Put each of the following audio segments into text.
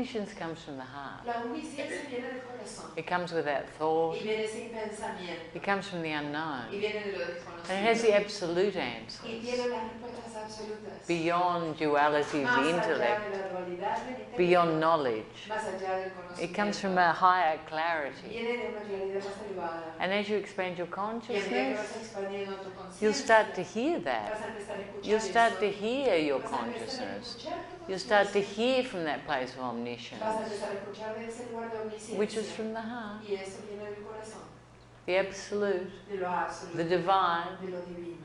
omniscience comes from the heart. La omnisciencia viene del corazón. It comes without thought. Y viene sin pensamiento. It comes from the unknown. Y viene de lo desconocido. And it has the absolute answers. Y tiene las respuestas absolutas. Beyond duality of the intellect. Más allá de la dualidad del intelecto. Beyond knowledge. Más allá del conocimiento. It comes from a higher clarity. Viene de una claridad más elevada. And as you expand your Y a medida que consciousness, vas expandiendo tu conciencia, you'll start to hear vas that. a empezar a escuchar You'll start eso. to hear your Vas a empezar a consciousness. escuchar tu You'll start to conciencia. hear from that place of omniscience, Vas a empezar a escuchar de ese lugar de omnisciencia. which is from the heart, Y eso viene del corazón, the absolute, de lo absoluto, the divine. de lo divino.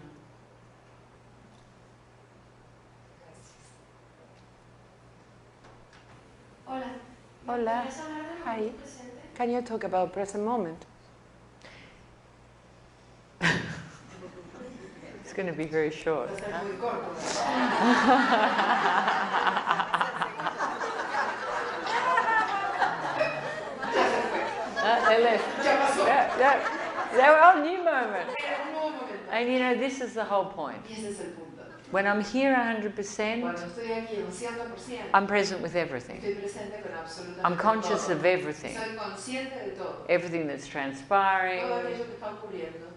Hola. Hola. ¿Puedes hablar del Hi. momento presente? Can you talk about present moment? It's going to be very short. Va a ser Huh? muy corto. They left. Ya pasó. They were on new moment. Era un nuevo momento. And you know, this is the whole point. Y ese es el punto. When I'm here Cuando 100%, estoy aquí un 100%, I'm present with everything. estoy presente con absolutamente I'm conscious todo. of everything. Soy consciente de todo. Everything that's transpiring, Todo aquello que está ocurriendo.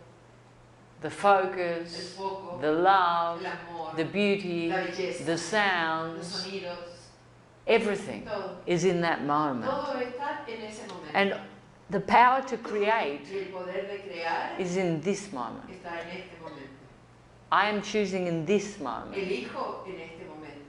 the El focus, foco, the love, el amor, the beauty, la belleza, the los sounds, sonidos, everything todo. is in that moment. Todo está en ese momento. And the power to create Y el poder de crear is in this moment. está en este momento. I am choosing in this moment Elijo en este momento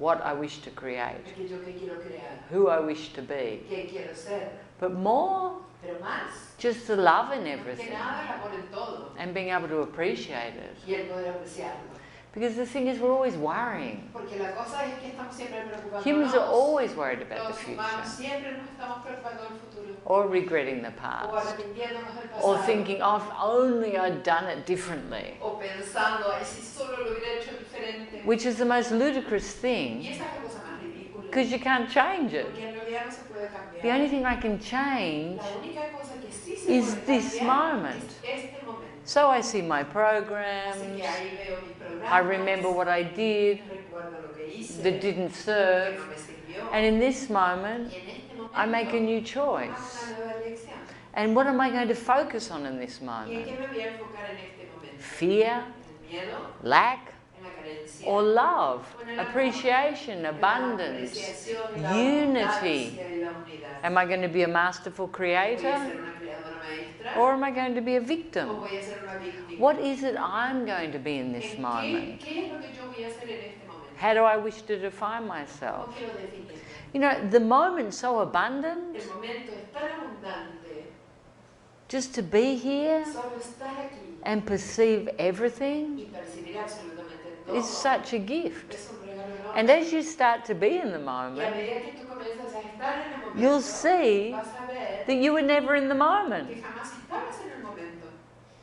what I wish to create, aquello que quiero crear, who I wish to be. qué quiero ser. But more, Pero más, just the love in más que everything nada el amor en todo and being able to appreciate it. y el poder apreciarlo. Because the thing is, we're always worrying. Porque la cosa es que estamos siempre preocupándonos. Humans are always worried about the Los humanos future, siempre nos estamos preocupando del futuro or regretting the o past, arrepintiéndonos del pasado or thinking, oh, if only I'd done it differently. o pensando, ay, si solo lo hubiera hecho diferente. Which is the most ludicrous Y thing, esa es la cosa más ridícula. because you can't change it. Porque en realidad no se puede cambiar. The only thing I can change, La única cosa que sí se is puede this cambiar moment. es este momento. so I see my Así programs, que ahí veo mis programas, I remember what I did recuerdo lo que hice, that didn't que serve, no me sirvió. and in this moment, Y en este momento I make a new hago choice. una nueva elección. And what am I going to focus on in this ¿Y en moment? qué me voy a enfocar en este momento? Fear, ¿En el miedo? lack, ¿En la carencia? or love, ¿O en el amor? appreciation, ¿En la abundance, apreciación, la unity? abundancia y la unidad? Am I going to be a masterful ¿Voy a creator, ser una creadora maestra? or am I going to be a ¿O victim? voy a ser una víctima? What is it I'm going to be in this ¿En moment? ¿Qué es lo que yo voy a hacer en este momento? How do I wish to define ¿Cómo myself? quiero definirme? You know, the moment's so abundant, El momento es tan abundante, just to be here solo estar aquí and perceive everything y percibir absolutamente todo is such a gift. es un regalo enorme. And as you start to be in the Y a moment, medida que tú comienzas a estar en el momento, you'll see vas a ver that you were never in the moment. que jamás estabas en el momento.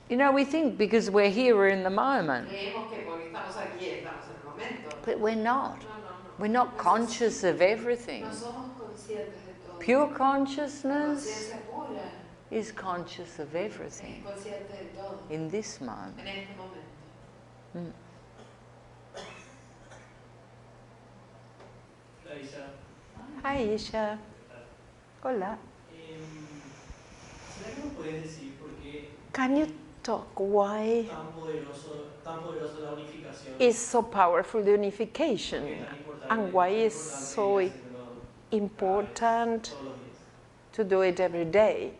You know, we think because we're here, we're in the moment, Creemos que porque estamos aquí estamos en el momento. but we're not. No, no, no. We're not conscious of everything. No somos conscientes de todo. Pure La consciousness conciencia pura is conscious of es everything consciente de todo in this moment. en este momento. Mm. Hola Isha. Hi, Isha. Hola. ¿Será que nos puedes decir por qué Can you talk why tan poderoso la unificación? is so powerful the ¿Por unification qué es tan importante- and why is importante so hacerlo important todos los días? to do it every day?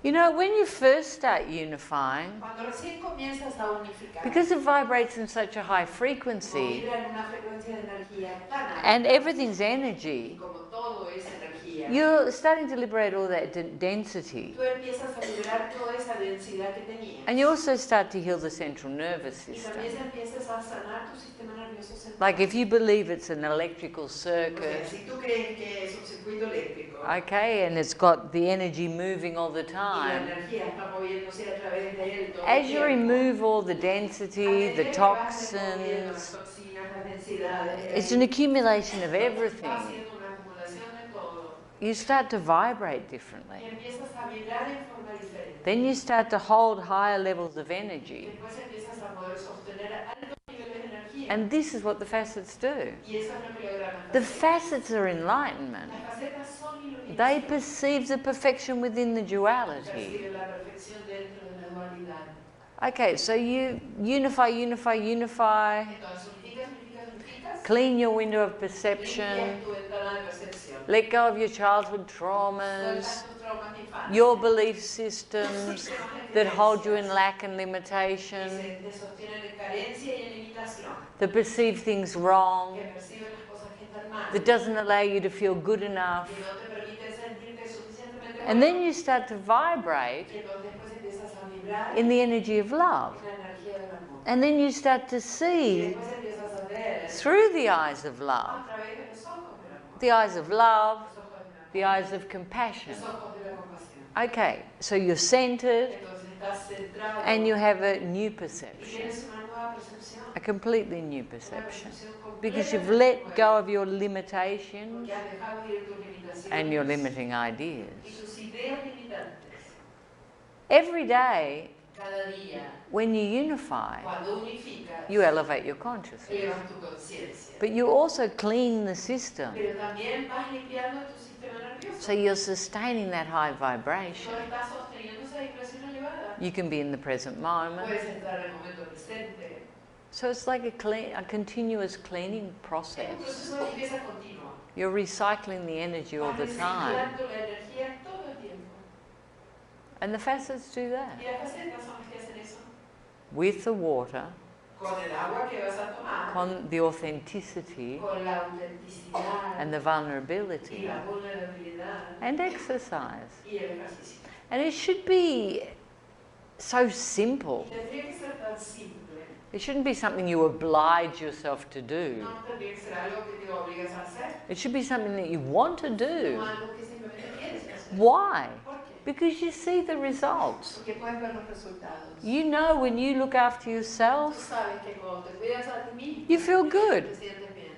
You know, when you first start unifying, Cuando recién comienzas a unificar, because it vibrates in such a high como frequency, vibra en una frecuencia de energía tan alta, and everything's y energy, como todo es energía, you're starting to liberate all that density. tú empiezas a liberar toda esa densidad que tenías. And you also start to heal the central nervous Y system. también empiezas a sanar tu sistema nervioso central. Like if you believe it's an electrical O sea, circuit, si tú crees que es un circuito eléctrico okay, and it's got the energy moving all the y la time, energía está moviéndose a través de él todo el as you tiempo, remove all the a density, medida the que vas removiendo las toxins, toxinas, las densidades, it's an accumulation of va everything. haciendo una acumulación de todo You start to vibrate y differently. empiezas a vibrar en forma diferente. Then you start to hold higher levels of energy. Después empiezas a poder sostener altos niveles de energía And this is what the facets do. Y eso es lo que logran las The facetas. facets are enlightenment. Las facetas son iluminación. They perceive the perfection within the duality. Perciben la perfección dentro de la dualidad. Okay, so you unify, unify, unify. Entonces, unificas. Clean your window of perception. Limpias tu ventana de percepción. Let go of your childhood traumas, Sueltas tus traumas de infancia. your belief systems that hold you in lack and limitation, Te sostienen en carencia y en limitación. that perceive things wrong, Que perciben las cosas que están mal. that doesn't allow you to feel good enough. Que no te permiten sentirte suficientemente And bueno. then you start to vibrate Y entonces después empiezas a vibrar in the energy of love. en la energía del amor. And then you start to Y see después empiezas a ver through the eyes of love, a través de los ojos del amor. the eyes of love, Los ojos del amor. the eyes of compassion. Los ojos de la compasión. Okay, so you're centered Entonces estás centrado and you have a new y perception, tienes una nueva percepción. a completely new Una perception, percepción because you've completamente let go nueva. of your limitations Porque has dejado ir tus limitaciones and your limiting y ideas. tus ideas limitantes. Every day, Cada día, when you unify, cuando unificas, you elevate your consciousness. elevas tu conciencia. But you also clean the system. Pero también vas limpiando tu sistema nervioso. So you're sustaining that high vibration. Solo estás sosteniendo esa vibración elevada. You can be in the present moment. Puedes entrar en el momento presente. So it's like a continuous cleaning Es un process. proceso de limpieza continua. You're recycling the energy all Vas the time. reciclando la energía todo el tiempo. And the facets do that. Y las facetas son las que hacen eso. With the water, Con el agua que vas a tomar, con the authenticity con la autenticidad and the y vulnerability la vulnerabilidad and exercise. y el ejercicio. And it should be so simple. Tendría que ser tan simple. It shouldn't be something you oblige yourself to do. No tendría que ser algo que te obligas a hacer. It should be something that you want to No do. algo que simplemente quieres hacer. Why? ¿Por qué? Because you see the results. Porque puedes ver los resultados. You know when you look after Tú yourself, sabes que cuando te cuidas a ti mismo, you feel good. te sientes bien.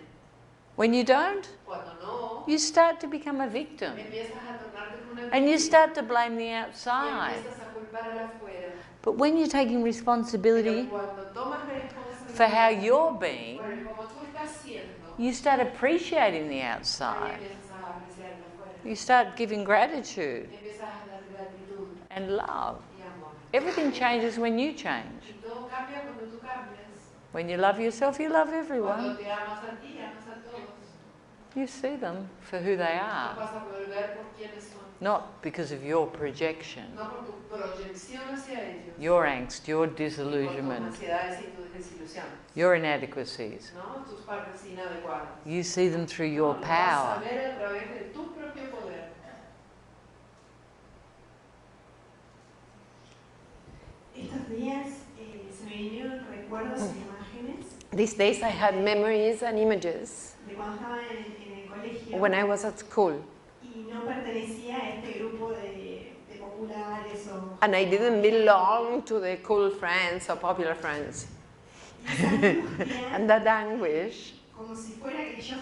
When you don't, Cuando no, you start to become a victim. empiezas a tornarte en una And you víctima start to blame the y outside. empiezas a culpar al afuera. But when you're taking Pero responsibility cuando tomas for how responsabilidad you're being, por el cómo tú estás siendo, you start appreciating the ahí outside. empiezas a apreciar el afuera. You start giving gratitude Empiezas a dar gratitud and love. y amor. Everything changes when you change. Y todo cambia cuando tú cambias. When you love yourself, you love Cuando everyone. te amas a ti, amas a todos. You see them for who they Tú are, vas a poder ver por quiénes son. not because of your projection, No por tu proyección hacia ellos. your angst, your Por tus disillusionment, ansiedades y tus desilusiones. your inadequacies. ¿No? Tus partes inadecuadas. You see them through your No, lo power. vas a ver a través de tu propio poder. Estos días se me vinieron recuerdos y imágenes These days I had memories and images de cuando estaba en el colegio when I was at school. y no pertenecía a este grupo de populares o... And I didn't belong to the cool friends or popular friends. y esa angustia, And that anguish, como si fuera que yo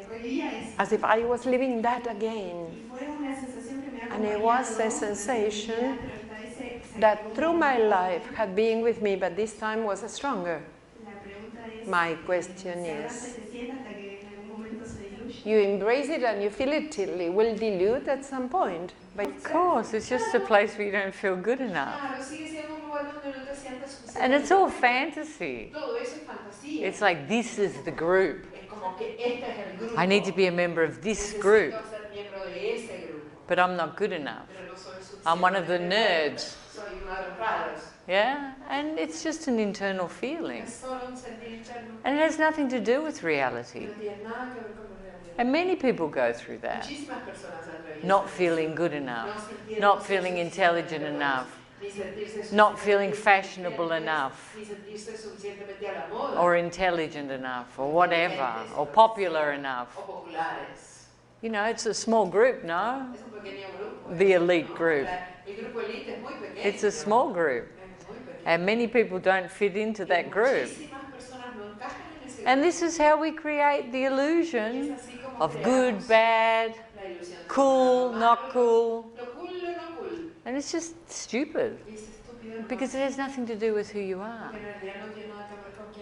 revivía eso. as if I was living that again. Y fue una sensación que me ha And it acompañado was a durante mi sensation vida, pero esta vez se that activó through mucho my más. life had been with me, but this time was stronger. La pregunta es, My question ¿se abraza is, y se siente hasta que en algún momento se diluye? you embrace it and you feel it till it will dilute at some point. But Of course, it's just a place where you don't feel good enough. Claro, sigue siendo un lugar donde no te sientas And it's all suficientemente. fantasy. Todo eso es fantasía. It's like, this is the group. Es como que este es el grupo. I need to be a member of this Necesito group, ser miembro de ese grupo, but I'm not good enough. pero no soy I'm one of the suficientemente nerds. bueno. Soy uno de los raros. Yeah? And it's just an internal feeling. Es solo un sentir interno. And it has nothing to do with reality. No tiene nada que ver con la realidad. And many people go through that. Muchísimas personas atraviesan Not eso. feeling good No enough, sintiéndose not feeling suficientemente intelligent buenos, enough, ni sentirse not suficientemente feeling fashionable inteligentes, enough, ni sentirse suficientemente a la moda, or intelligent enough, or whatever, or popular enough. o populares. You know, it's a small group, no? Es un pequeño grupo. The elite group. El grupo elite es muy pequeño. It's a small group. Es muy pequeño. And many people don't fit into that group. Muchísimas personas no encajan en ese And grupo. this is how we create the Y es illusion así como of creamos good, bad, la ilusión de cool, lo not malo, cool. Lo cool, lo no cool. And it's just stupid Y es estúpido, ¿no? because it has nothing to do with who you are. Porque en realidad no tiene nada que ver con quién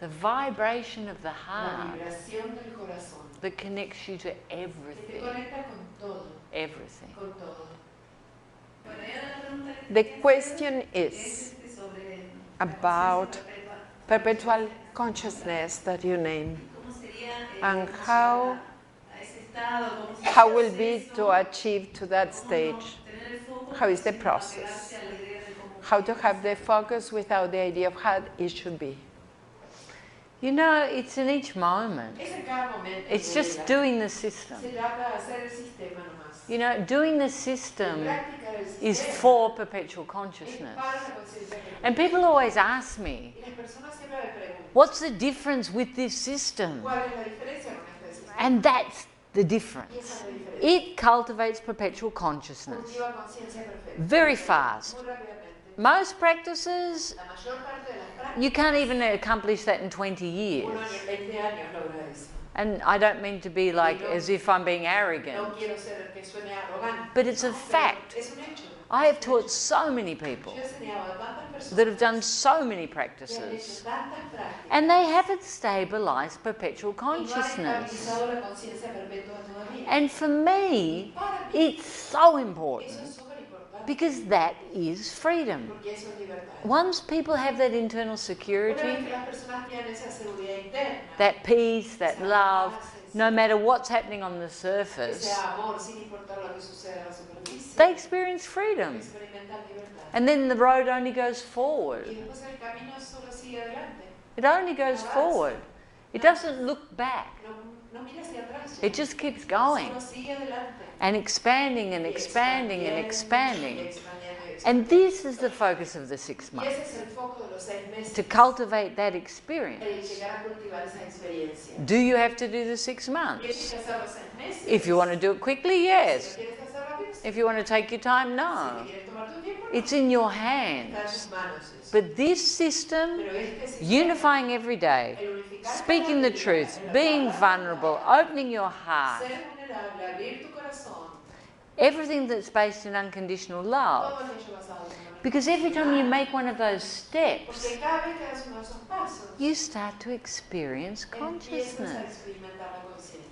the vibration of the la heart vibración del corazón, that connects you to que te everything. conecta con todo, Everything. con todo. The question is about perpetual consciousness that you name, and how will be to achieve to that stage. How is the process? How to have the focus without the idea of how it should be. You know, it's in each moment. Es en cada momento It's de just vida. doing the system. Se trata de hacer el sistema nomás. You know, doing the system Practicar el is sistema for perpetual es consciousness. para la conciencia perpetua. And people always ask me, Y las personas siempre me preguntan, what's the difference with this system? ¿cuál es la diferencia con este sistema? And that's the Y esa difference. es la diferencia. It cultivates perpetual consciousness Cultiva conciencia perfecta. very fast. Muy rápidamente. Most practices, La mayor parte de las prácticas, you can't even accomplish that in 20 years. uno ni en 20 años logra eso. And I don't mean to be like as if I'm being No arrogant, quiero ser que suene arrogante. but it's a no, pero fact. Es un hecho. I have taught so many people Yo he enseñado a tantas personas that have done so many que han practices, hecho tantas prácticas and they haven't stabilized perpetual y no han consciousness. estabilizado la conciencia perpetua todavía. And for me, Para mí, it's so eso important es súper importante because that is freedom. porque eso es libertad. Once people have that internal Una vez security, que las personas tienen esa seguridad interna, that peace, that esa love, paz, no matter what's happening on the ese surface, amor, sin importar lo que suceda en la superficie, they experience freedom. experimentan libertad. And then the road only goes Y forward. después el camino solo sigue adelante. It only goes forward. It doesn't look back. No mira hacia atrás. It just keeps going Solo sigue adelante. and expanding and Y expanding and expandiendo, y expanding. expandiendo, y expandiendo. And this is the focus of the 6 Y ese months, es el foco de los 6 meses. to cultivate that El experience. llegar a cultivar esa experiencia. Do you have to do the 6 ¿Tienes months? que hacer los 6 meses? If you want to do it quickly, Si yes. lo quieres hacer rápido, sí. If you want to take your time, Si no. quieres tomar tu tiempo, no. It's in your Está en hands. tus manos eso. But this system, Pero este sistema, unifying every day, el unificar speaking the cada día, truth, el being hablar la vulnerable, verdad, opening your heart, ser vulnerable, abrir tu corazón, everything that's based in unconditional love. todo aquello basado en el amor. Because every time you make one of those steps, Porque cada vez que das uno de esos pasos, you start to experience empiezas a consciousness. experimentar la conciencia.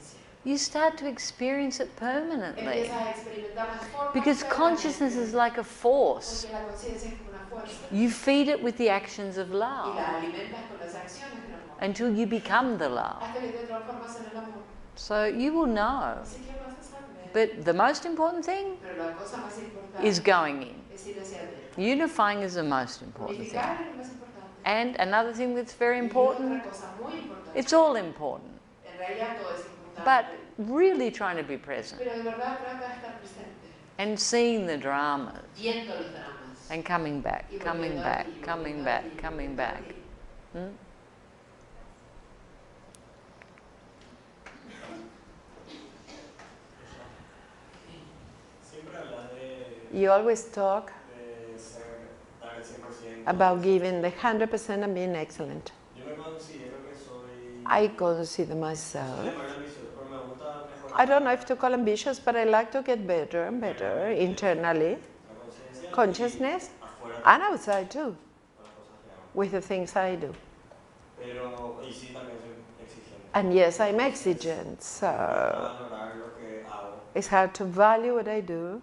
You start to experience it permanently. Empiezas a experimentar de forma Because consciousness is like a force. porque la conciencia es como una fuerza You feed it with the actions of y love la alimentas con las acciones del amor until you become the love. hasta que te transformas en el amor. So you will know. Así que vas a saber. But the most important thing Pero la cosa más importante is going in. es ir hacia adentro. Unifying is the most important thing. Unificar es lo más importante. And another thing that's very Y important, otra cosa muy importante. it's all important. En realidad todo es importante. But really trying to be present Pero de verdad trata de estar presente, and seeing the dramas viendo los dramas. and coming back, Y coming volviendo back, aquí, coming volviendo back, aquí, coming volviendo back. aquí. Hmm? Siempre hablas You always talk de ser, dar el 100%. about giving the 100% and being excellent. Yo me considero que soy... I consider soy myself. demasiado ambicioso, pero me gusta mejorar I don't know if to call ambitious, but I like to get better and better internally, la conciencia consciousness, y afuera and outside too, con las cosas que hago. with the things I do. Pero, y sí, también soy exigente. And yes, I'm exigent, so Valorar lo que hago it's hard to value what I do.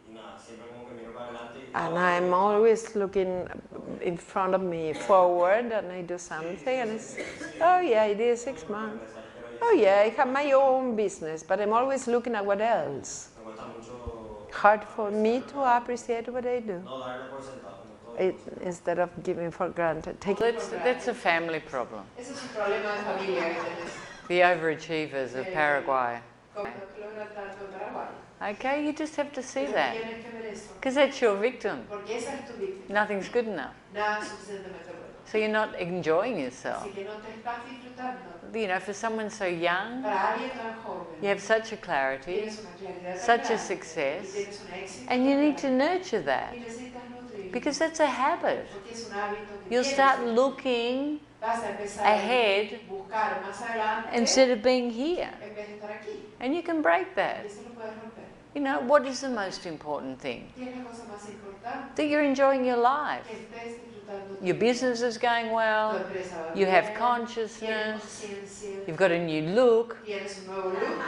y nada, siempre como que miro para adelante y And I'm always looking in front of me forward, and I do something, and it's, oh yeah, I did 6 months. Oh yeah, I have my own business, but I'm always looking at what else. me cuesta mucho Hard for me to appreciate what I do, no darle por sentado. No todo instead of giving for granted. Take That's a family problem. Ese es un problema de familia que tenés. The overachievers of Paraguay. Como que logra tanto en Paraguay. Okay, you just have to see Pero that. tienes que ver eso. Because that's your victim. Porque esa es tu víctima. Nothing's good enough. Nada es suficientemente bueno. So you're not enjoying yourself. Así que no te estás disfrutando. You know, for someone so young, Para alguien tan joven, you have such a clarity, tienes una claridad tan such a grande, success, y tienes un éxito and you tan need to grande, nurture that y necesitas nutrirlo, because that's a habit. porque es un hábito que You'll tienes. start looking Vas a empezar ahead a buscar más adelante instead of being here, en vez de estar aquí. and you can break Y that. eso lo puedes romper. You know, what is the most important thing? ¿Qué es la cosa más importante? That you're enjoying your life. Que estés disfrutando tu Your vida. business is going Tu well. empresa va You have bien, tienes consciousness. conciencia, You've got a new look. tienes un nuevo look,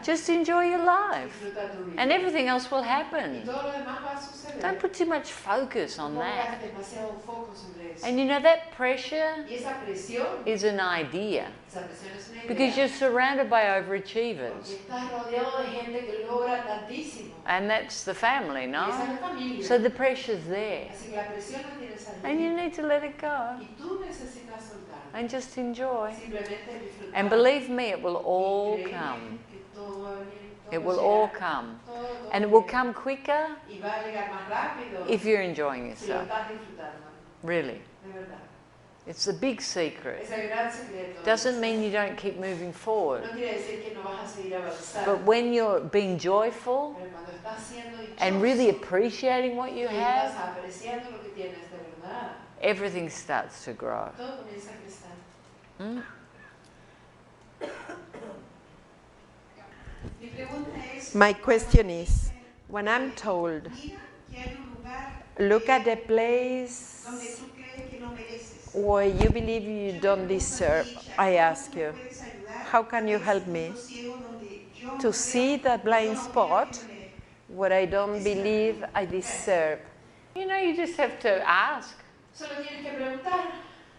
Just enjoy your life. disfruta tu vida. And everything else will Y happen. todo lo demás va a suceder. Don't put too much focus on No pongas that. demasiado foco sobre eso. And you know, that pressure Y esa presión, is an idea. esa presión es una idea. Because you're surrounded by Porque overachievers. estás rodeado de gente que logra tantísimo. And that's the family, Y no? esa es la familia. So the pressure's there. Así que la presión la tienes allí. And you need to let it go. Y tú necesitas soltar. And just enjoy. Simplemente disfrutar. And believe me, it will all Y créeme come. que todo va a venir, todo It will llegará. all come. Todo And it will llegará. come quicker Y va a llegar más rápido if you're enjoying si lo yourself. estás disfrutando. Really. De verdad. It's a big secret. Es el gran secreto. Doesn't mean you don't keep moving forward. No quiere decir que no vas a seguir avanzando. But when you're being joyful Pero cuando estás siendo dichoso, and really appreciating what you y estás have, apreciando lo que tienes de verdad, everything starts to grow. todo comienza a crecer. Mm? Mi pregunta es, My question is, when I'm told, mira que hay un lugar look at a place donde tú crees que no mereces. where you believe you don't deserve, I ask you, how can you help me to see that blind spot where I don't believe I deserve? You know, you just have to ask Solo tienes que preguntar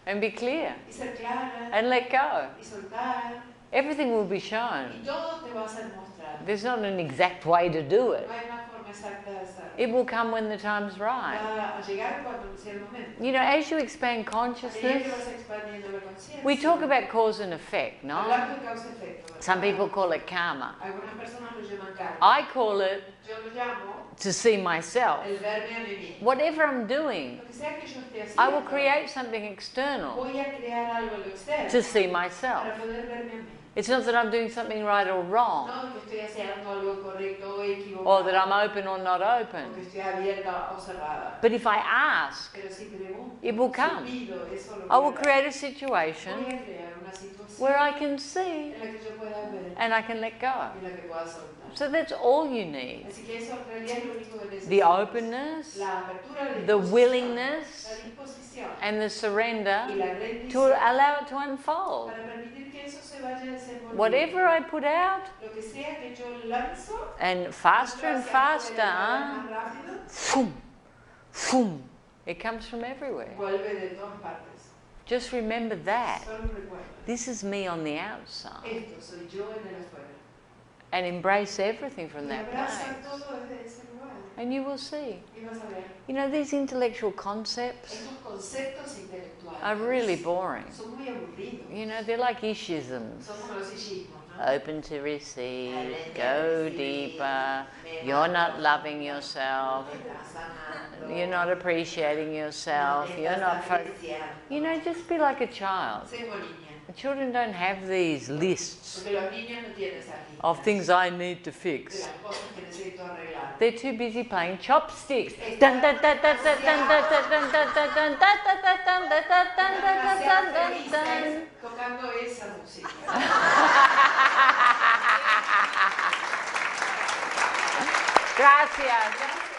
and be clear y ser clara and let go. y soltar Everything will be y shown. todo te va a ser mostrado. There's not an exact way to do it. No hay una forma exacta de hacerlo. It will come when the time's right. Va a llegar cuando sea el momento. You know, as you expand A medida consciousness, que vas expandiendo la conciencia. we talk about cause and effect, no? Hablando de causa-efecto, ¿verdad? Some people call it karma. Algunas personas lo llaman karma. I call it Yo lo llamo to see myself. el verme a mí mismo. Whatever I'm doing, Lo que sea que yo esté I will haciendo, create something external voy a crear algo en lo externo to see myself. para poder verme a mí. It's not that I'm doing something right or wrong, No que estoy haciendo algo correcto o equivocado. or that I'm open or not O open. que estoy abierta o cerrada. But if I ask, Pero si pregunto, it will si come. pido, eso lo I will voy a create a Voy situation a crear una situación where I can see en la que yo pueda ver and I can let go. y en la que pueda soltar. So that's all you need. Así que eso en realidad es lo único que necesito. The openness, La apertura, la the disposición, willingness, la disposición and the y surrender la to rendición allow it to unfold. para permitir que eso se vaya desenvolviendo. Whatever I put out, Lo que sea que yo lanzo, and faster and faster, más rápido, Foom, foom. It comes from everywhere. vuelve de todas partes. Just remember that. Solo recuerda, This is me on the outside. esto soy yo en el afuera. And embrace everything from Y that abraza place. todo desde ese lugar. And you will see. Y vas a ver, You know, these intellectual concepts estos conceptos intelectuales are really boring. son muy aburridos. You know, they're like ishisms. Son como los illismos, ¿no? Open to receive, go deeper, you're not loving yourself, Estás sanando, you're not appreciating yourself, you're not... apreciando. You know, just be like a child. Sé como niña, The children don't have these lists porque los niños no tienen esa lista of things I need to de fix. las cosas que necesito arreglar. They're too busy playing chopsticks. Dun, dun, dun, dun, dun, dun, dun, dun, dun, dun, dun, dun, dun, dun, dun, dun, dun, dun, Demasiado dun, dun, dun. felices tocando esa música. Gracias.